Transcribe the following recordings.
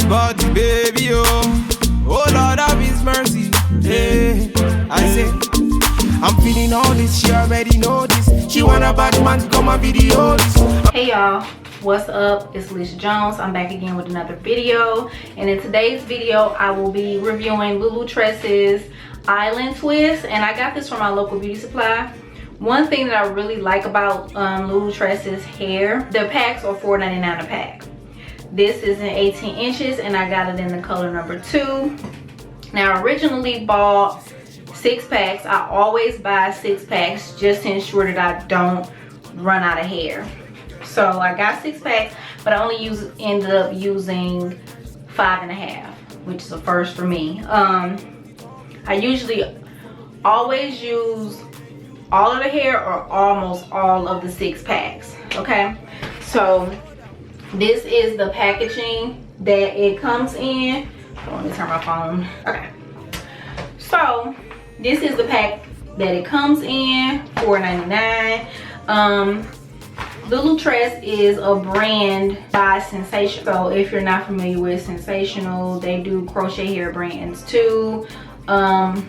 body, baby, oh. Oh Lord of His mercy, hey. I say, I'm feeling all this, she already know this. She want a bad man to come and video this. Hey y'all, what's up? It's Alicia Jones. I'm back again with another video, and in today's video I will be reviewing Lulutress's Island Twist, and I got this from my local beauty supply. One thing that I really like about Lulutress's hair, the packs are $4.99 a pack. This is in 18 inches and I got it in the color number 2. Now I originally bought 6 packs. I always buy 6 packs just to ensure that I don't run out of hair. So I got 6 packs, but I only ended up using 5.5, which is a first for me. I usually always use all of the hair or almost all of the 6 packs, okay? So this is the packaging that it comes in. Let me turn my phone. Okay, so this is the pack that it comes in, $4.99. Lulutress is a brand by Sensation. So if you're not familiar with Sensational, they do crochet hair brands too.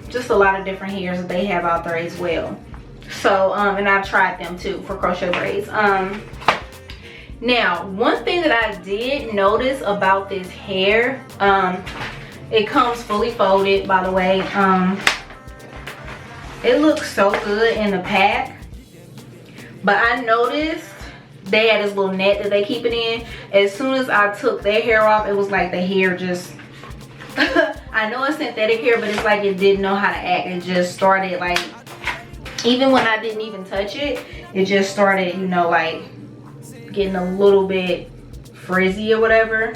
Just a lot of different hairs that they have out there as well. So and I've tried them too for crochet braids. Now one thing that I did notice about this hair, it comes fully folded, by the way. It looks so good in the pack, but I noticed they had this little net that they keep it in. As soon as I took their hair off, it was like the hair just I know it's synthetic hair, but it's like it didn't know how to act. It just started, like, even when I didn't even touch it, it just started, you know, like getting a little bit frizzy or whatever.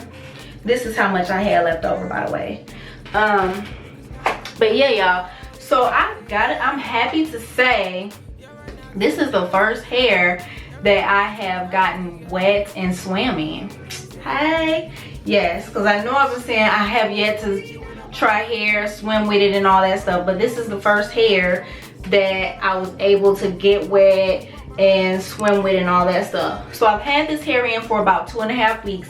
This is how much I had left over, by the way. But yeah, y'all, so I got it. I'm happy to say this is the first hair that I have gotten wet and swam in. Hey, yes, because I know I've been saying I have yet to try hair, swim with it and all that stuff, but this is the first hair that I was able to get wet and swim with and all that stuff. So I've had this hair in for about 2.5 weeks,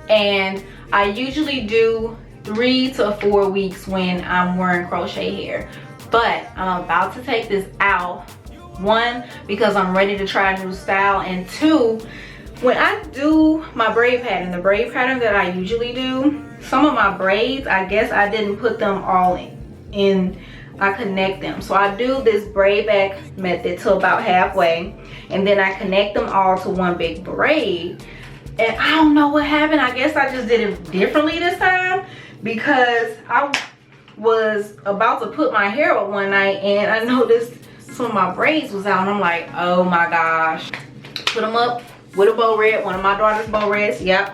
and I usually do 3 to 4 weeks when I'm wearing crochet hair. But I'm about to take this out, 1, because I'm ready to try a new style, and 2, when I do my braid pattern, the braid pattern that I usually do, some of my braids, I guess I didn't put them all in. I connect them. So I do this braid back method to about halfway, and then I connect them all to one big braid. And I don't know what happened. I guess I just did it differently this time, because I was about to put my hair up one night and I noticed some of my braids was out, and I'm like, oh my gosh. Put them up with a bow red, one of my daughter's bow reds. Yep,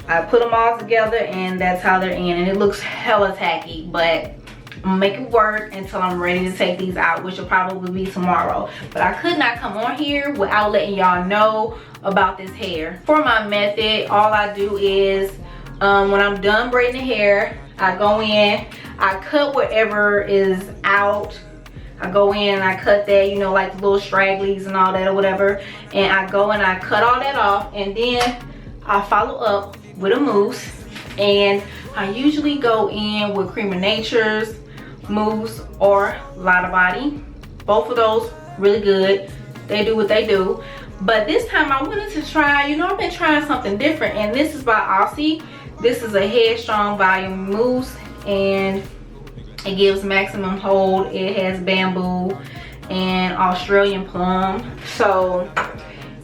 I put them all together and that's how they're in, and it looks hella tacky, but I'm gonna make it work until I'm ready to take these out, which will probably be tomorrow. But I could not come on here without letting y'all know about this hair. For my method, all I do is when I'm done braiding the hair, I go in, I cut whatever is out. I go in and I cut that, you know, like the little stragglies and all that or whatever, and I go and I cut all that off, and then I follow up with a mousse. And I usually go in with Cream of Nature's mousse or Lotta Body. Both of those really good. They do what they do. But this time I wanted to try, you know, I've been trying something different, and this is by Aussie. This is a Headstrong Volume mousse, and it gives maximum hold. It has bamboo and Australian plum. So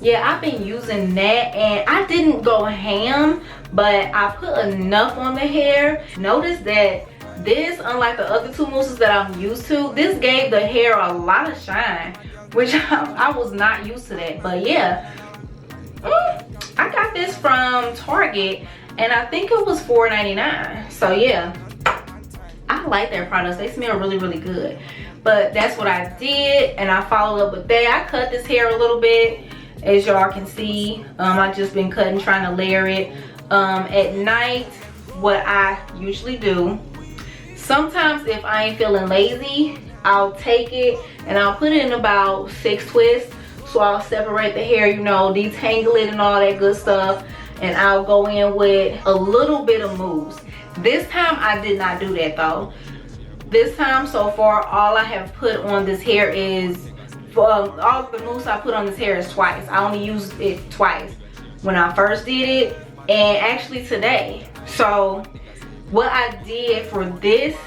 yeah, I've been using that, and I didn't go ham, but I put enough on the hair. Notice that this, unlike the other 2 mousses that I'm used to, this gave the hair a lot of shine, which I was not used to that. But yeah, I got this from Target, and I think it was $4.99. So yeah, I like their products. They smell really, really good. But that's what I did, and I followed up with that. I cut this hair a little bit, as y'all can see. I just been cutting, trying to layer it. At night, what I usually do, sometimes if I ain't feeling lazy, I'll take it and I'll put it in about 6 twists. So I'll separate the hair, you know, detangle it and all that good stuff. and I'll go in with a little bit of mousse. This time I did not do that though. This time so far, all I have put on this hair is, all of the mousse I put on this hair is twice. I only used it twice. When I first did it, and actually today. So what I did for this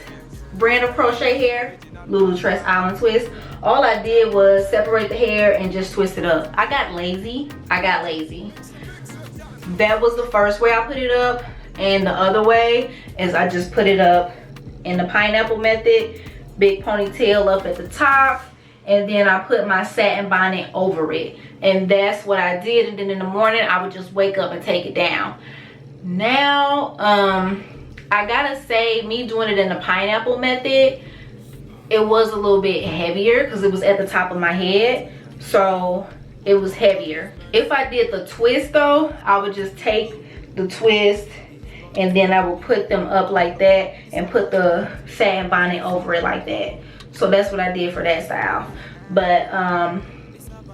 brand of crochet hair, Lulutress Island Twist, all I did was separate the hair and just twist it up. I got lazy. That was the first way I put it up, and the other way is I just put it up in the pineapple method, big ponytail up at the top, and then I put my satin bonnet over it. And that's what I did. And then in the morning I would just wake up and take it down. Now I gotta say, me doing it in the pineapple method, it was a little bit heavier because it was at the top of my head, so it was heavier. If I did the twist though, I would just take the twist and then I would put them up like that and put the satin bonnet over it like that. So that's what I did for that style. But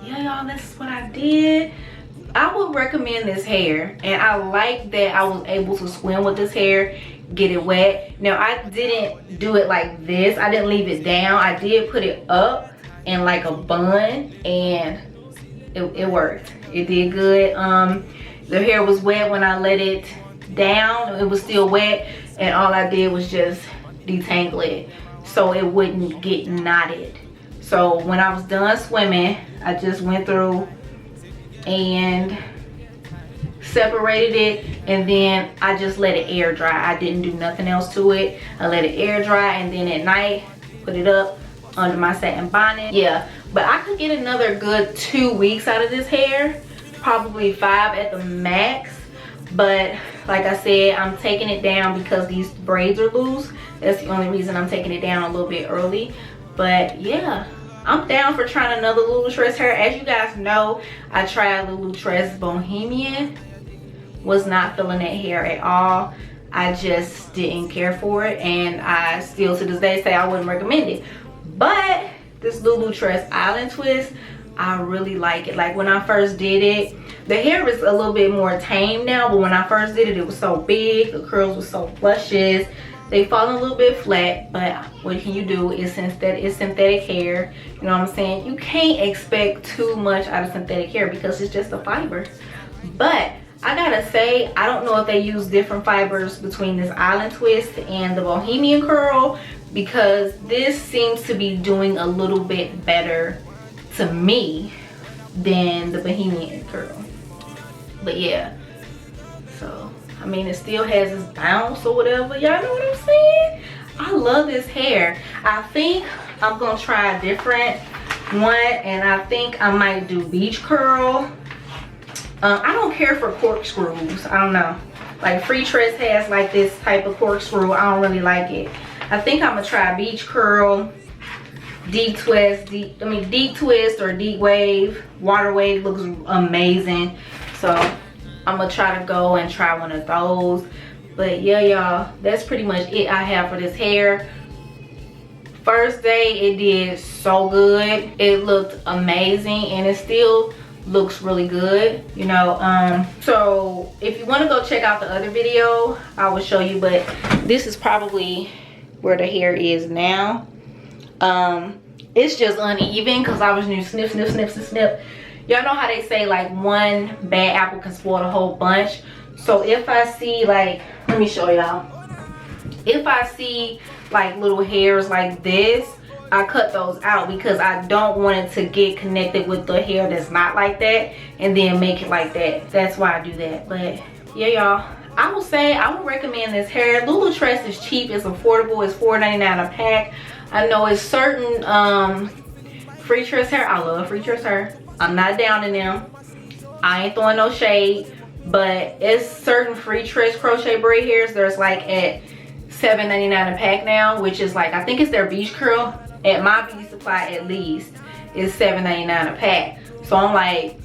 yeah, y'all, that's what I did. I would recommend this hair, and I like that I was able to swim with this hair, get it wet. Now I didn't do it like this. I didn't leave it down. I did put it up in like a bun, and it worked. It did good. The hair was wet when I let it down. It was still wet, and all I did was just detangle it so it wouldn't get knotted. So when I was done swimming, I just went through and separated it, and then I just let it air dry. I didn't do nothing else to it. I let it air dry, and then at night put it up under my satin bonnet. Yeah, but I could get another good 2 weeks out of this hair, probably 5 at the max. But like I said, I'm taking it down because these braids are loose. That's the only reason I'm taking it down a little bit early. But yeah, I'm down for trying another Lulutress hair. As you guys know, I tried Lulutress Bohemian. Was not feeling that hair at all. I just didn't care for it, and I still to this day say I wouldn't recommend it. But this Lulutress Island Twist, I really like it. Like when I first did it, the hair is a little bit more tame now, but when I first did it, it was so big. The curls were so luscious. They fall a little bit flat, but what can you do? It's synthetic hair. You know what I'm saying? You can't expect too much out of synthetic hair because it's just a fiber. But I gotta say, I don't know if they use different fibers between this Island Twist and the Bohemian Curl, because this seems to be doing a little bit better to me than the Bohemian Curl. But yeah, so I mean, it still has its bounce or whatever. Y'all know what I'm saying? I love this hair. I think I'm gonna try a different one, and I think I might do beach curl. I don't care for corkscrews. I don't know. Like Lulutress has like this type of corkscrew. I don't really like it. I think I'm gonna try beach curl, deep twist, deep twist or deep wave. Water wave looks amazing. So I'm gonna try to go and try one of those. But yeah, y'all, that's pretty much it I have for this hair. First day, it did so good. It looked amazing, and it still looks really good, you know. So if you want to go check out the other video, I will show you, but this is probably where the hair is now. It's just uneven because I was new snip. Y'all know how they say like one bad apple can spoil the whole bunch. So if I see like, let me show y'all, if I see like little hairs like this, I cut those out because I don't want it to get connected with the hair that's not like that and then make it like that. That's why I do that. But yeah, y'all, I will say I would recommend this hair. Lulutress is cheap, it's affordable, it's $4.99 a pack. I know it's certain Lulutress hair. I love Lulutress hair. I'm not down in them. I ain't throwing no shade, but it's certain Lulutress crochet braid hairs there's like at $7.99 a pack now, which is like, I think it's their beach curl. At my beauty supply at least is $7.99 a pack. So I'm like,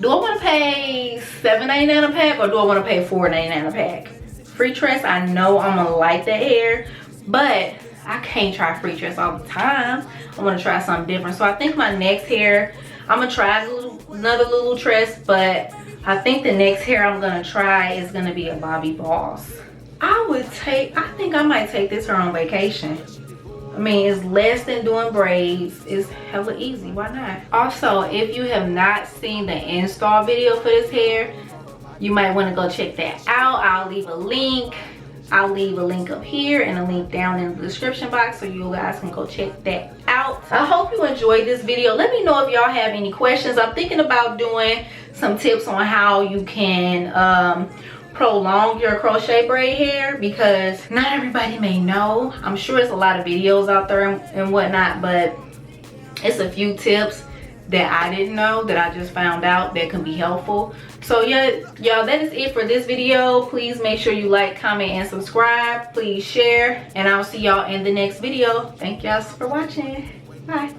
do I want to pay $7.99 a pack or do I want to pay $4.99 a pack? Lulutress, I know I'm gonna like that hair, but I can't try Lulutress all the time. I want to try something different. So I think my next hair, I'm gonna try another Lulutress, but I think the next hair I'm gonna try is gonna be a Bobby Boss. I think I might take this hair on vacation. I mean, it's less than doing braids. It's hella easy, why not? Also, if you have not seen the install video for this hair, you might want to go check that out. I'll leave a link. I'll leave a link up here and a link down in the description box so you guys can go check that out. I hope you enjoyed this video. Let me know if y'all have any questions. I'm thinking about doing some tips on how you can prolong your crochet braid hair, because not everybody may know. I'm sure it's a lot of videos out there and whatnot, but it's a few tips that I didn't know that I just found out that can be helpful. So yeah, y'all, that is it for this video. Please make sure you like, comment, and subscribe. Please share, and I'll see y'all in the next video. Thank y'all for watching. Bye.